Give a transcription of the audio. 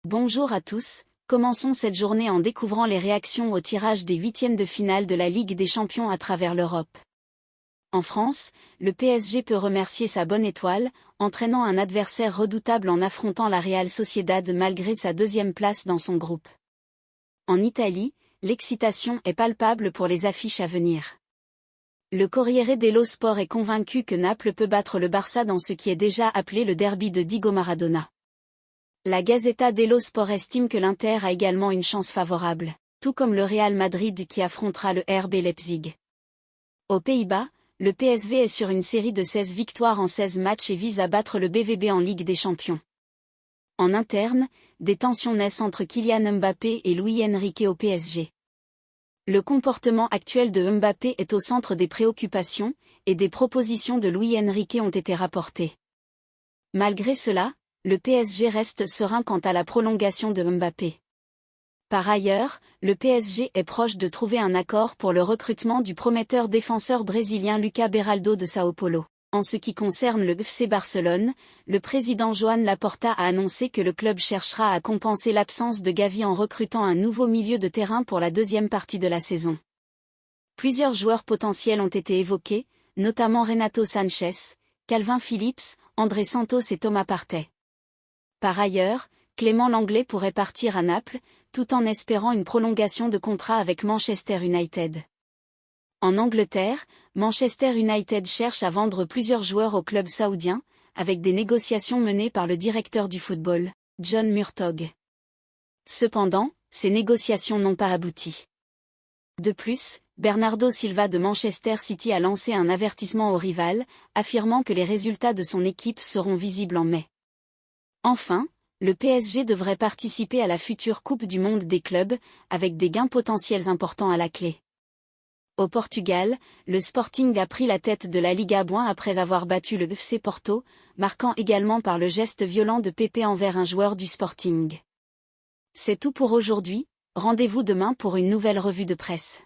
Bonjour à tous, commençons cette journée en découvrant les réactions au tirage des huitièmes de finale de la Ligue des Champions à travers l'Europe. En France, le PSG peut remercier sa bonne étoile, entraînant un adversaire redoutable en affrontant la Real Sociedad malgré sa deuxième place dans son groupe. En Italie, l'excitation est palpable pour les affiches à venir. Le Corriere dello Sport est convaincu que Naples peut battre le Barça dans ce qui est déjà appelé le derby de Diego Maradona. La Gazzetta dello Sport estime que l'Inter a également une chance favorable, tout comme le Real Madrid qui affrontera le RB Leipzig. Aux Pays-Bas, le PSV est sur une série de 16 victoires en 16 matchs et vise à battre le BVB en Ligue des Champions. En interne, des tensions naissent entre Kylian Mbappé et Luis Enrique au PSG. Le comportement actuel de Mbappé est au centre des préoccupations, et des propositions de Luis Enrique ont été rapportées. Malgré cela, le PSG reste serein quant à la prolongation de Mbappé. Par ailleurs, le PSG est proche de trouver un accord pour le recrutement du prometteur défenseur brésilien Lucas Beraldo de Sao Paulo. En ce qui concerne le FC Barcelone, le président Joan Laporta a annoncé que le club cherchera à compenser l'absence de Gavi en recrutant un nouveau milieu de terrain pour la deuxième partie de la saison. Plusieurs joueurs potentiels ont été évoqués, notamment Renato Sanchez, Calvin Phillips, André Santos et Thomas Partey. Par ailleurs, Clément Lenglet pourrait partir à Naples, tout en espérant une prolongation de contrat avec Manchester United. En Angleterre, Manchester United cherche à vendre plusieurs joueurs au club saoudien, avec des négociations menées par le directeur du football, John Murtough. Cependant, ces négociations n'ont pas abouti. De plus, Bernardo Silva de Manchester City a lancé un avertissement au rival, affirmant que les résultats de son équipe seront visibles en mai. Enfin, le PSG devrait participer à la future Coupe du Monde des clubs, avec des gains potentiels importants à la clé. Au Portugal, le Sporting a pris la tête de la Liga Boin après avoir battu le FC Porto, marquant également par le geste violent de Pepe envers un joueur du Sporting. C'est tout pour aujourd'hui, rendez-vous demain pour une nouvelle revue de presse.